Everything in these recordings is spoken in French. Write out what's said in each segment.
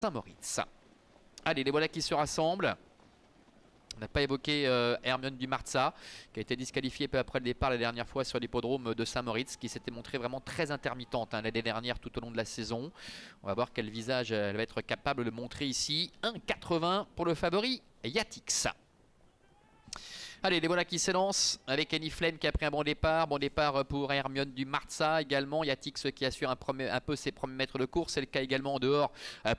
Saint-Moritz. Allez, les voilà qui se rassemblent. On n'a pas évoqué Hermione du Marza, qui a été disqualifiée peu après le départ la dernière fois sur l'hippodrome de Saint-Moritz, qui s'était montrée vraiment très intermittente l'année dernière tout au long de la saison. On va voir quel visage elle va être capable de montrer ici. 1,80 pour le favori Yatix. Allez, les voilà qui s'élancent avec Annie Flame qui a pris un bon départ. Bon départ pour Hermione du Marza également. Yatix qui assure un peu ses premiers mètres de course. C'est le cas également en dehors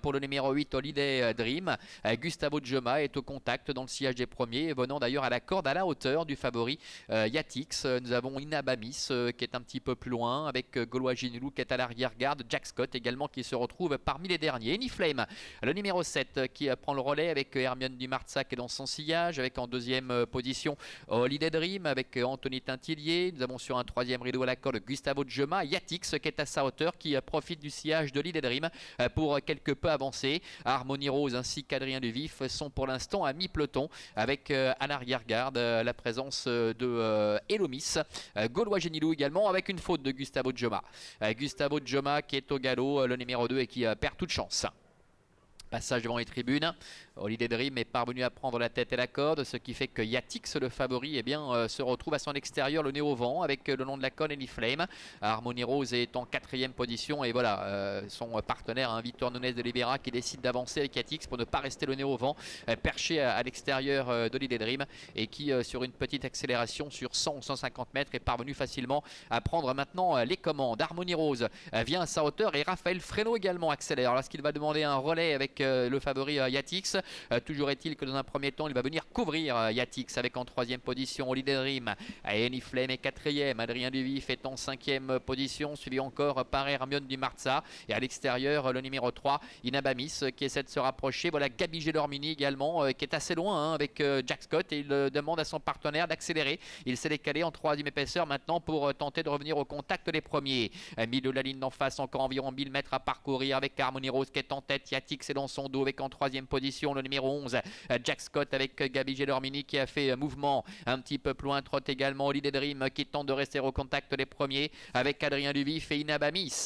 pour le numéro 8, Holiday Dream. Gustavo Joma est au contact dans le sillage des premiers, venant d'ailleurs à la corde à la hauteur du favori Yatix. Nous avons Inabamis qui est un petit peu plus loin avec Gaulois Ginilou qui est à l'arrière-garde. Jack Scott également qui se retrouve parmi les derniers. Annie Flame, le numéro 7 qui prend le relais avec Hermione du Marza qui est dans son sillage, avec en deuxième position Holiday Dream avec Anthony Tintillier. Nous avons sur un troisième rideau à la corde Gustavo Joma. Yatix qui est à sa hauteur, qui profite du sillage de Holiday Dream pour quelque peu avancer. Harmonie Rose ainsi qu'Adrien Duvif sont pour l'instant à mi-peloton avec à l'arrière-garde la présence de Elomis. Gaulois Genilou également avec une faute de Gustavo Joma. Gustavo Joma qui est au galop, le numéro 2 et qui perd toute chance. Passage devant les tribunes. Holiday Dream est parvenu à prendre la tête et la corde, ce qui fait que Yatix, le favori, se retrouve à son extérieur, le nez au vent, avec le long de la cône Annie Flame. Harmonie Rose est en 4e position et voilà, son partenaire, Victor Nunes de Libera, qui décide d'avancer avec Yatix pour ne pas rester le nez au vent, perché à l'extérieur d'Holiday Dream et qui, sur une petite accélération sur 100 ou 150 mètres, est parvenu facilement à prendre maintenant les commandes. Harmonie Rose vient à sa hauteur et Raphaël Fresno également accélère lorsqu'il va demander un relais avec le favori Yatix. Toujours est-il que dans un premier temps il va venir couvrir Yatix avec en 3e position Holiday Dream. Annie Flame est 4e, Adrien Duvif est en 5e position, suivi encore par Hermione du Marza, et à l'extérieur le numéro 3 Inabamis qui essaie de se rapprocher. Voilà Gabi Gelormini également qui est assez loin avec Jack Scott, et il demande à son partenaire d'accélérer. Il s'est décalé en 3e épaisseur maintenant pour tenter de revenir au contact des premiers. Milieu de la ligne d'en face, encore environ 1000 mètres à parcourir avec Harmonie Rose qui est en tête. Yatix est dans son dos avec en 3e position le numéro 11 Jack Scott avec Gabi Gelormini qui a fait mouvement un petit peu plus loin. Trotte également Holiday Dream qui tente de rester au contact des premiers avec Adrien Duvif et Inabamis.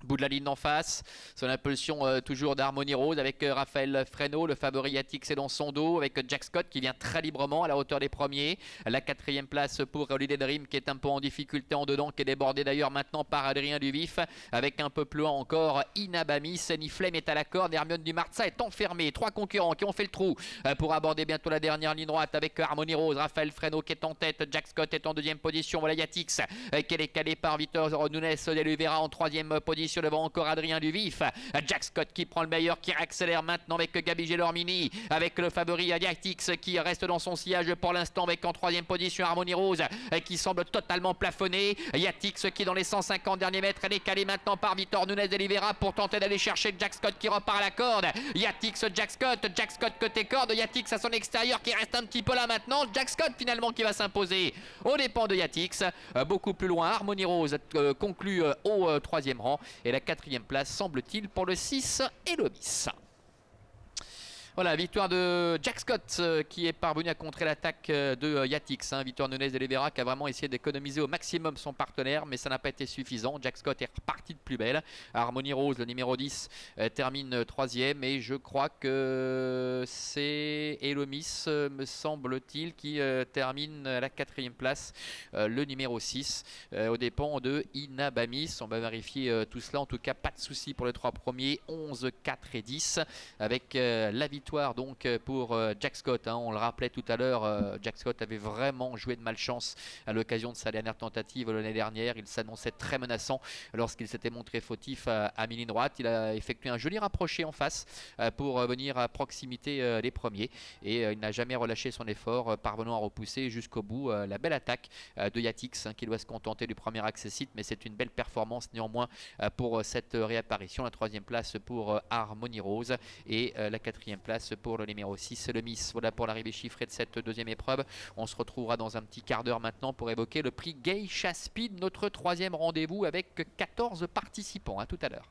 Bout de la ligne d'en face, son impulsion toujours d'Harmonie Rose avec Raphaël Fresno, le favori Yatix est dans son dos avec Jack Scott qui vient très librement à la hauteur des premiers. La 4e place pour Holiday Dream qui est un peu en difficulté en dedans, qui est débordé d'ailleurs maintenant par Adrien Duvif avec un peu plus loin encore Inabamis. Annie Flame est à la corde, Hermione du Marza est enfermée. 3 concurrents qui ont fait le trou pour aborder bientôt la dernière ligne droite avec Harmonie Rose. Raphaël Fresno qui est en tête, Jack Scott est en 2e position. Voilà Yatix qui est décalé par Victor Nunes de Libera en 3e position. Devant encore Adrien Duvif. Jack Scott qui prend le meilleur, qui accélère maintenant avec Gabi Gelormini, avec le favori Yatix qui reste dans son sillage pour l'instant avec en 3e position Harmonie Rose qui semble totalement plafonné. Yatix qui dans les 150 derniers mètres est décalé maintenant par Victor Nunes de Libera pour tenter d'aller chercher Jack Scott qui repart à la corde. Yatix, Jack Scott côté corde, Yatix à son extérieur qui reste un petit peu là maintenant. Jack Scott finalement qui va s'imposer aux dépens de Yatix. Beaucoup plus loin, Harmonie Rose conclut au 3e rang. Et la 4e place semble-t-il pour le 6 Elomis. Voilà, victoire de Jack Scott qui est parvenu à contrer l'attaque de Yatix. Victor Nunes de Libera qui a vraiment essayé d'économiser au maximum son partenaire, mais ça n'a pas été suffisant. Jack Scott est reparti de plus belle. Harmonie Rose, le numéro 10, termine 3e, et je crois que c'est Elomis, me semble-t-il, qui termine à la 4e place, le numéro 6, aux dépens de Inabamis. On va vérifier tout cela. En tout cas, pas de souci pour les 3 premiers, 11, 4 et 10, avec la victoire donc pour Jack Scott. On le rappelait tout à l'heure, Jack Scott avait vraiment joué de malchance à l'occasion de sa dernière tentative l'année dernière. Il s'annonçait très menaçant lorsqu'il s'était montré fautif à mi-ligne droite. Il a effectué un joli rapproché en face pour venir à proximité des premiers, et il n'a jamais relâché son effort, parvenant à repousser jusqu'au bout la belle attaque de Yatix qui doit se contenter du premier accessite, mais c'est une belle performance néanmoins pour cette réapparition. La 3e place pour Harmonie Rose et la 4e place pour le numéro 6, le Miss. Voilà pour l'arrivée chiffrée de cette 2e épreuve. On se retrouvera dans un petit quart d'heure maintenant pour évoquer le prix Geisha Speed, notre 3e rendez-vous avec 14 participants. À tout à l'heure.